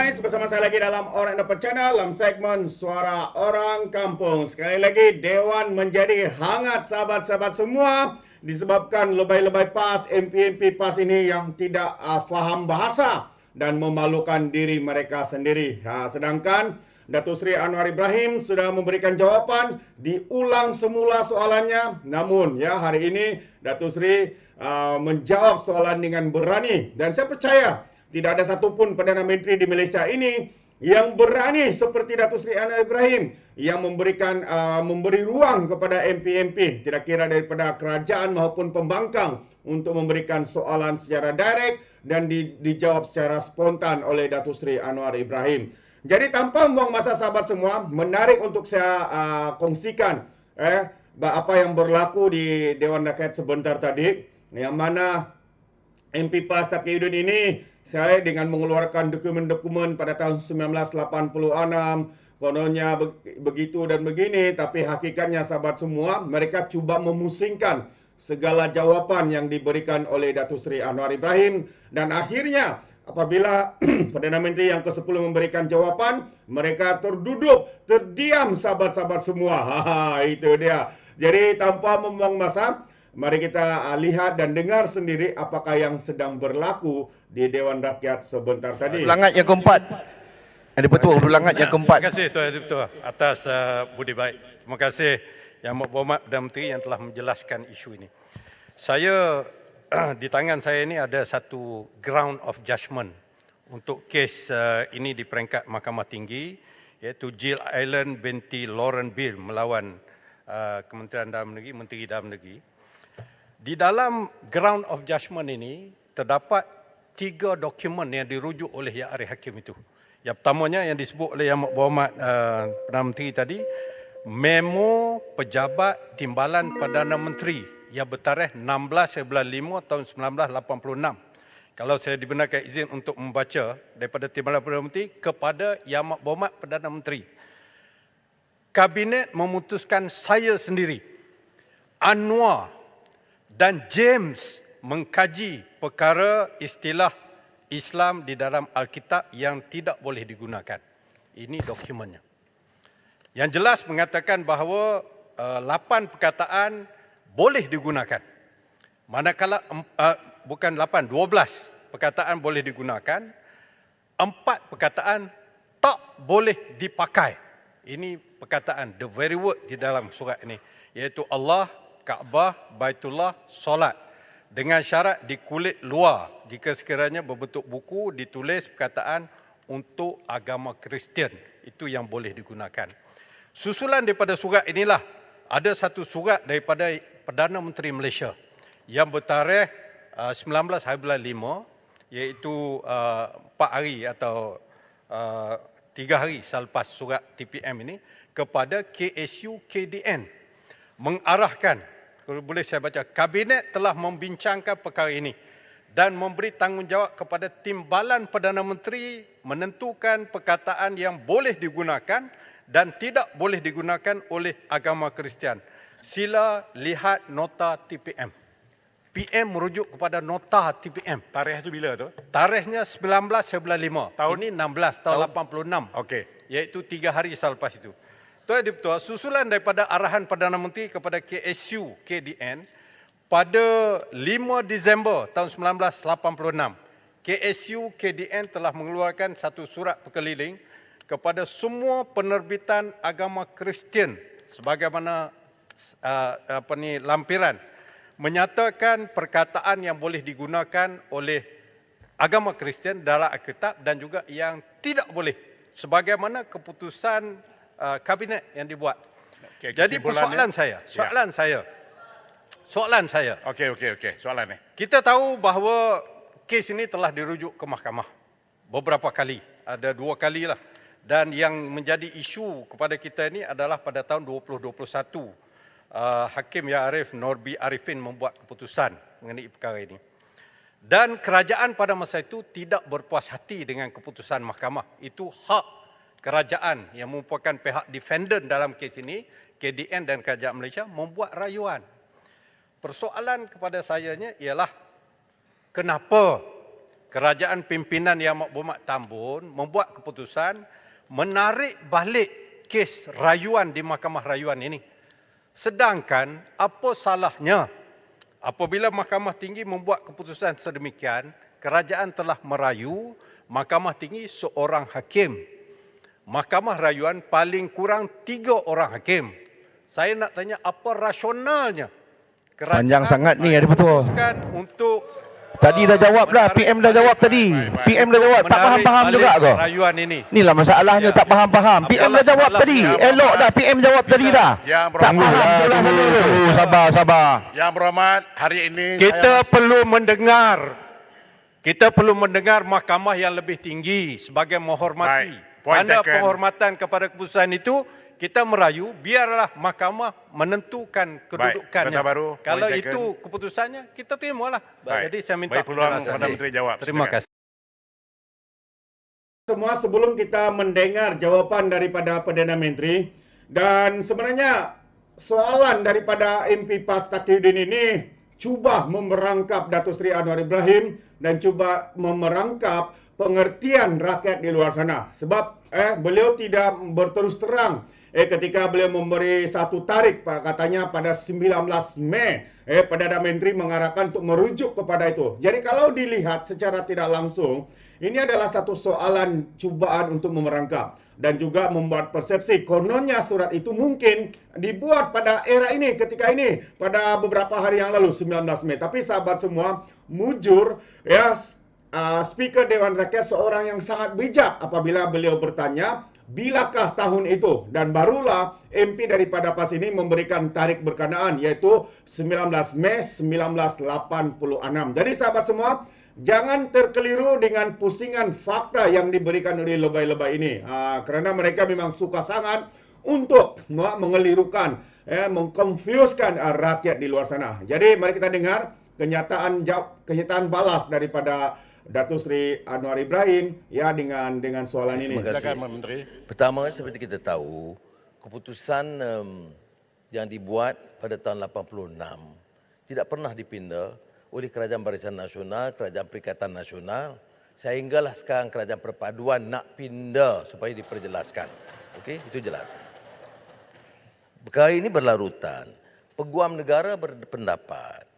guys, bersama saya lagi dalam Orang Dapat Channel dalam segmen Suara Orang Kampung. Sekali lagi, Dewan menjadi hangat sahabat-sahabat semua disebabkan lebay-lebay PAS, MP-MP PAS ini yang tidak faham bahasa dan memalukan diri mereka sendiri. Sedangkan Datuk Seri Anwar Ibrahim sudah memberikan jawapan, diulang semula soalannya. Namun ya hari ini Datuk Seri menjawab soalan dengan berani dan saya percaya tidak ada satupun Perdana Menteri di Malaysia ini yang berani seperti Datuk Seri Anwar Ibrahim yang memberi ruang kepada MP-MP, tidak kira daripada kerajaan maupun pembangkang, untuk memberikan soalan secara direct dan dijawab secara spontan oleh Datuk Seri Anwar Ibrahim. Jadi tanpa membuang masa sahabat semua, menarik untuk saya kongsikan apa yang berlaku di Dewan Rakyat sebentar tadi, yang mana MP PAS Taqiyuddin ini saya dengan mengeluarkan dokumen-dokumen pada tahun 1986, kononnya begitu dan begini, tapi hakikatnya sahabat semua, mereka cuba memusingkan segala jawapan yang diberikan oleh Datuk Seri Anwar Ibrahim, dan akhirnya apabila Perdana Menteri yang ke-10 memberikan jawapan, mereka terduduk, terdiam sahabat-sahabat semua. Itu dia. Jadi tanpa membuang masa, mari kita lihat dan dengar sendiri apakah yang sedang berlaku di Dewan Rakyat sebentar tadi. Ulangan yang keempat. Ada Pertua ulangan yang keempat. Terima kasih Tuan Ketua atas budi baik. Terima kasih Yang Berhormat Perdana Menteri yang telah menjelaskan isu ini. Saya di tangan saya ini ada satu ground of judgment untuk kes ini di peringkat Mahkamah Tinggi, iaitu Jill Island binti Lauren Bill melawan Kementerian Dalam Negeri, Menteri Dalam Negeri. Di dalam ground of judgment ini terdapat 3 dokumen yang dirujuk oleh Yang Arif Hakim itu. Yang pertamanya yang disebut oleh Yang Berhormat Perdana Menteri tadi, memo Pejabat Timbalan Perdana Menteri yang bertarikh 16/5 tahun 1986. Kalau saya dibenarkan izin untuk membaca daripada Timbalan Perdana Menteri kepada Yang Berhormat Perdana Menteri. Kabinet memutuskan saya sendiri, Anwar dan James mengkaji perkara istilah Islam di dalam Alkitab yang tidak boleh digunakan. Ini dokumennya. Yang jelas mengatakan bahawa 8 perkataan boleh digunakan. Manakala bukan 8, 12 perkataan boleh digunakan, 4 perkataan tak boleh dipakai. Ini perkataan, the very word di dalam surat ini, iaitu Allah, Kaabah, Baitullah, solat. Dengan syarat di kulit luar, jika sekiranya berbentuk buku, ditulis perkataan untuk agama Kristian. Itu yang boleh digunakan. Susulan daripada surat inilah, ada satu surat daripada Perdana Menteri Malaysia yang bertarikh 19/5, iaitu 4 hari atau 3 hari selepas surat TPM ini, kepada KSU KDN. Mengarahkan, kalau boleh saya baca, Kabinet telah membincangkan perkara ini dan memberi tanggungjawab kepada Timbalan Perdana Menteri menentukan perkataan yang boleh digunakan dan tidak boleh digunakan oleh agama Kristian. Sila lihat nota TPM. PM merujuk kepada nota TPM. Tarikh itu bila tu? Tarikhnya 19/5. Tahun? Ini 16 tahun 86. Okey. Iaitu 3 hari selepas itu. Tuan Dipertua, susulan daripada arahan Perdana Menteri kepada KSU KDN pada 5 Disember tahun 1986, KSU KDN telah mengeluarkan satu surat berkeliling kepada semua penerbitan agama Kristian sebagaimana lampiran, menyatakan perkataan yang boleh digunakan oleh agama Kristian dalam Alkitab dan juga yang tidak boleh sebagaimana keputusan kabinet yang dibuat. Okay, jadi persoalan saya, Okey. Soalan ni. kita tahu bahawa kes ini telah dirujuk ke mahkamah beberapa kali, ada 2 kali lah. Dan yang menjadi isu kepada kita ini adalah pada tahun 2021, Hakim Yang Arif Norbi Arifin membuat keputusan mengenai perkara ini. Dan kerajaan pada masa itu tidak berpuas hati dengan keputusan mahkamah. Itu hak kerajaan yang merupakan pihak defendant dalam kes ini, KDN dan Kerajaan Malaysia, membuat rayuan. Persoalan kepada sayanya ialah kenapa kerajaan pimpinan Yang Berhormat Tambun membuat keputusan menarik balik kes rayuan di Mahkamah Rayuan ini. Sedangkan apa salahnya apabila Mahkamah Tinggi membuat keputusan sedemikian, kerajaan telah merayu Mahkamah Tinggi seorang hakim. Mahkamah Rayuan paling kurang 3 orang hakim. Saya nak tanya apa rasionalnya kerajaan Panjang sangat ni, Yang di-Pertua. memutuskan untuk Tadi dah jawab dah, PM dah jawab tadi. PM dah jawab, tak faham-faham juga ke? Rayuan ini. Inilah masalahnya, tak faham-faham. PM dah jawab tadi. Elok dah, PM jawab tadi dah. Yang Tak berhormat, faham. Sabar. Yang berhormat, hari ini Kita saya perlu mendengar mahkamah yang lebih tinggi sebagai menghormati. Baik, point Tanda taken. penghormatan kepada keputusan itu, kita merayu, biarlah mahkamah menentukan kedudukannya. Kata baru, point Kalau taken. itu keputusannya, kita terimalah. Baik. Jadi saya minta Beri peluang penjelasan. kepada Menteri jawab. Terima Silakan. kasih. Semua sebelum kita mendengar jawapan daripada Perdana Menteri, dan sebenarnya soalan daripada MP PAS Taqiyuddin ini cuba memerangkap Datuk Seri Anwar Ibrahim dan cuba memerangkap pengertian rakyat di luar sana. Sebab beliau tidak berterus terang ketika beliau memberi satu tarikh, katanya pada 19 Mei, Perdana Menteri mengarahkan untuk merujuk kepada itu. Jadi kalau dilihat secara tidak langsung, ini adalah satu soalan cubaan untuk memerangkap dan juga membuat persepsi. Kononnya surat itu mungkin dibuat pada era ini, ketika ini, pada beberapa hari yang lalu, 19 Mei. Tapi sahabat semua, mujur, Speaker Dewan Rakyat seorang yang sangat bijak apabila beliau bertanya, bilakah tahun itu? Dan barulah MP daripada PAS ini memberikan tarikh berkenaan, yaitu 19 Mei 1986. Jadi sahabat semua, jangan terkeliru dengan pusingan fakta yang diberikan oleh lebay-lebay ini. Kerana mereka memang suka sangat untuk mengelirukan, mengkonfuskan rakyat di luar sana. Jadi mari kita dengar kenyataan balas daripada Datuk Seri Anwar Ibrahim dengan soalan ini. Terima kasih. Silakan Menteri. Pertama, seperti kita tahu, keputusan yang dibuat pada tahun 86 tidak pernah dipinda oleh Kerajaan Barisan Nasional, Kerajaan Perikatan Nasional, sehinggalah sekarang Kerajaan Perpaduan nak pindah supaya diperjelaskan. Okey, itu jelas. Perkara ini berlarutan. Peguam negara berpendapat,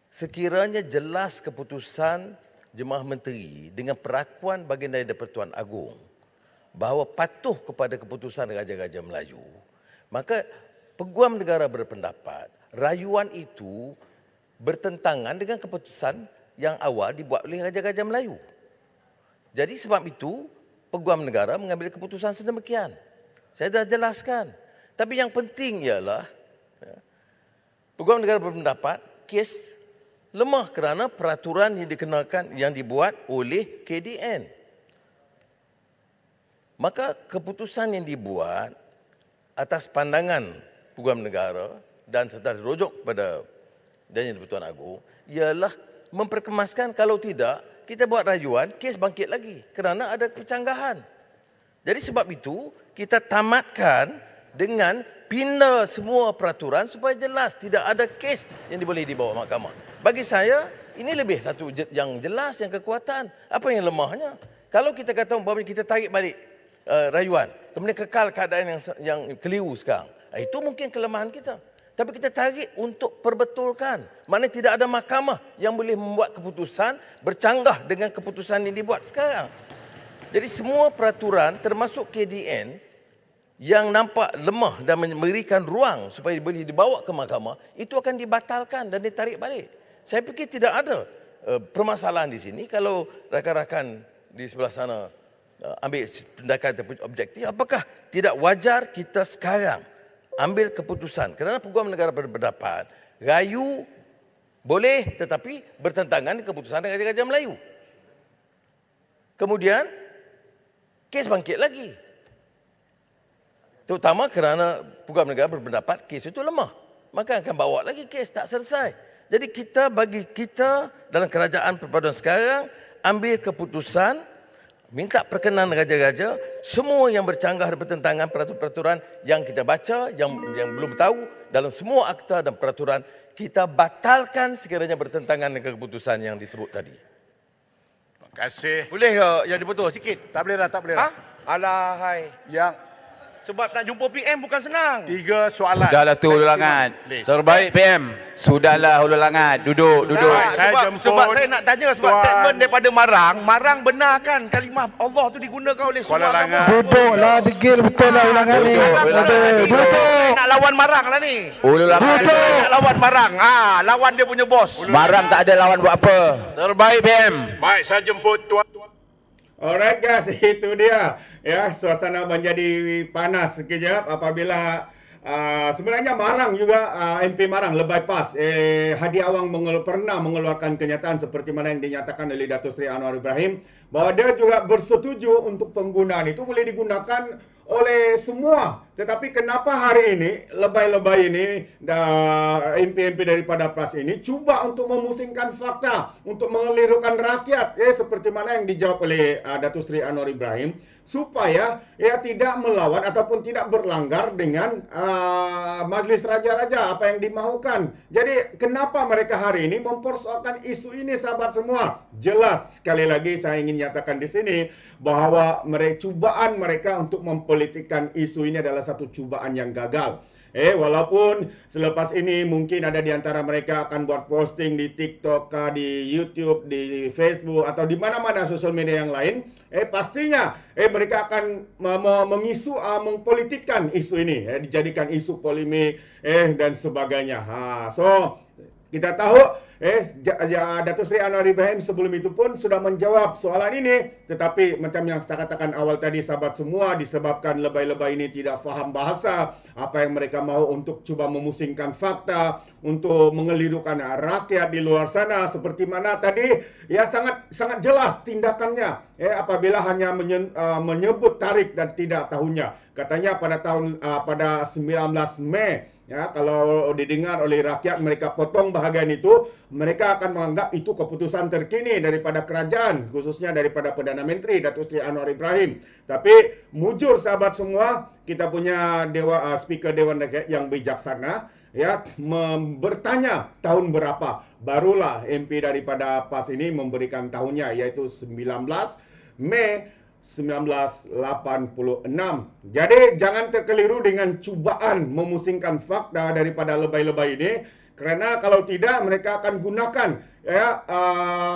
sekiranya jelas keputusan Jemaah Menteri dengan perakuan baginda di-Pertuan Agong bahawa patuh kepada keputusan Raja-Raja Melayu, maka Peguam Negara berpendapat rayuan itu bertentangan dengan keputusan yang awal dibuat oleh Raja-Raja Melayu. Jadi sebab itu Peguam Negara mengambil keputusan sedemikian. Saya dah jelaskan. Tapi yang penting ialah Peguam Negara berpendapat kes lemah kerana peraturan yang dikenakan yang dibuat oleh KDN. Maka keputusan yang dibuat atas pandangan Peguam Negara dan serta dirujuk kepada Dan Yang di-Pertuan Agong ialah memperkemaskan, kalau tidak kita buat rayuan, kes bangkit lagi kerana ada kecanggahan. Jadi sebab itu kita tamatkan dengan pindah semua peraturan supaya jelas tidak ada kes yang boleh dibawa mahkamah. Bagi saya ini lebih satu yang jelas, yang kekuatan. Apa yang lemahnya? Kalau kita kata umpamanya kita tarik balik rayuan, kemudian kekal keadaan yang keliru sekarang, itu mungkin kelemahan kita. Tapi kita tarik untuk perbetulkan. Maknanya tidak ada mahkamah yang boleh membuat keputusan bercanggah dengan keputusan yang dibuat sekarang. Jadi semua peraturan termasuk KDN yang nampak lemah dan memberikan ruang supaya boleh dibawa ke mahkamah, itu akan dibatalkan dan ditarik balik. Saya fikir tidak ada permasalahan di sini. Kalau rakan-rakan di sebelah sana ambil tindakan objektif, apakah tidak wajar kita sekarang ambil keputusan? Kerana Peguam Negara berpendapat rayu boleh tetapi bertentangan dengan keputusan Raja-Raja Melayu. Kemudian kes bangkit lagi. Terutama kerana Peguam Negara berpendapat kes itu lemah. Maka akan bawa lagi kes, tak selesai. Jadi bagi kita dalam kerajaan perpaduan sekarang, ambil keputusan, minta perkenan raja-raja, semua yang bercanggah dan bertentangan peraturan-peraturan yang kita baca, yang belum tahu dalam semua akta dan peraturan, kita batalkan sekiranya bertentangan dengan keputusan yang disebut tadi. Terima kasih. Boleh ke yang diputus sikit? Tak boleh dah, tak boleh dah. Alahai. Yang Sebab nak jumpa PM bukan senang. 3 soalan. Sudahlah tu Ulul Langat. Please. Terbaik PM. Sudahlah Ulul Langat. Duduk. Baik, saya jemput sebab saya nak tanya sebab Tuan statement daripada Marang benarkan kalimah Allah tu digunakan oleh semua Kuala agama. Langat. duduklah, degil betul lah ulangan ni. Duduk. Saya nak lawan Marang lah ni. Ulul Langat. Saya nak lawan Marang. Lawan dia punya bos. Marang tak ada lawan buat apa. Terbaik PM. Baik, saya jemput Tuan. Alright guys, itu dia. Ya, suasana menjadi panas sekejap apabila sebenarnya Marang juga MP Marang Lebay PAS Hadi Awang pernah mengeluarkan kenyataan seperti mana yang dinyatakan oleh Datuk Seri Anwar Ibrahim bahawa dia juga bersetuju untuk penggunaan itu boleh digunakan oleh semua. Tetapi kenapa hari ini lebay-lebay ini MP-MP daripada PAS ini cuba untuk memusingkan fakta, untuk mengelirukan rakyat seperti mana yang dijawab oleh Datuk Seri Anwar Ibrahim supaya tidak melawan ataupun tidak berlanggar dengan Majlis Raja-Raja apa yang dimahukan. Jadi kenapa mereka hari ini mempersoalkan isu ini sahabat semua? Jelas sekali lagi saya ingin nyatakan di sini bahawa cubaan mereka untuk mempolitikkan isu ini adalah satu cubaan yang gagal. Walaupun selepas ini mungkin ada di antara mereka akan buat posting di TikTok, di YouTube, di Facebook atau di mana-mana sosial media yang lain, pastinya mereka akan mempolitikkan isu ini, dijadikan isu polemik dan sebagainya. So kita tahu Datuk Seri Anwar Ibrahim sebelum itu pun sudah menjawab soalan ini, tetapi macam yang saya katakan awal tadi sahabat semua, disebabkan lebay-lebay ini tidak faham bahasa, apa yang mereka mahu untuk cuba memusingkan fakta, untuk mengelirukan rakyat di luar sana, seperti mana tadi sangat jelas tindakannya apabila hanya menyebut tarikh dan tidak tahunnya. Katanya pada 19 Mei. Ya, kalau didengar oleh rakyat mereka potong bahagian itu, mereka akan menganggap itu keputusan terkini daripada kerajaan, khususnya daripada Perdana Menteri Datuk Seri Anwar Ibrahim. Tapi mujur sahabat semua, kita punya speaker Dewan Rakyat yang bijaksana bertanya tahun berapa. Barulah MP daripada PAS ini memberikan tahunnya, iaitu 19 Mei 1986. Jadi jangan terkeliru dengan cubaan memusingkan fakta daripada lebay-lebay ini, kerana kalau tidak mereka akan gunakan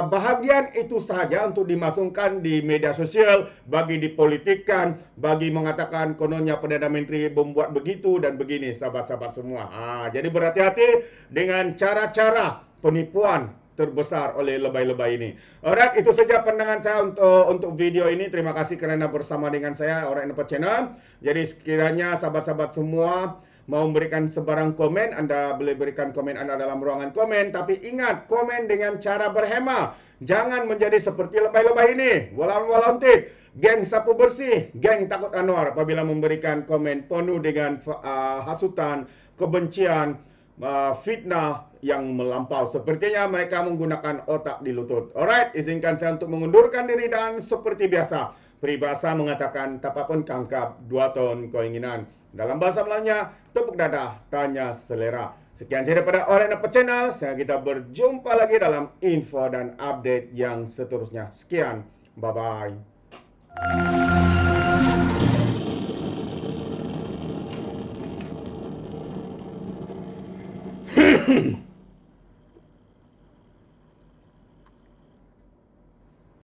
bahagian itu sahaja untuk dimasukkan di media sosial, bagi dipolitikkan, bagi mengatakan kononnya Perdana Menteri membuat begitu dan begini sahabat-sahabat semua. Jadi berhati-hati dengan cara-cara penipuan terbesar oleh lebay-lebay ini. Alright, itu saja pandangan saya untuk video ini. Terima kasih kerana bersama dengan saya Orang Indonesia Channel. Jadi sekiranya sahabat-sahabat semua mau memberikan sebarang komen, anda boleh berikan komen anda dalam ruangan komen. Tapi ingat, komen dengan cara berhema. Jangan menjadi seperti lebay-lebay ini. Walau-walautik, geng sapu bersih, geng takut Anwar apabila memberikan komen penuh dengan hasutan, kebencian, fitnah yang melampau. Sepertinya mereka menggunakan otak di lutut. Alright, izinkan saya untuk mengundurkan diri dan seperti biasa, peribahasa mengatakan tapapun kangkap, 2 ton keinginan. Dalam bahasa Melayunya, tepuk dadah, tanya selera. Sekian saya daripada Orang Indonesia Channel. Kita berjumpa lagi dalam info dan update yang seterusnya. Sekian, bye-bye.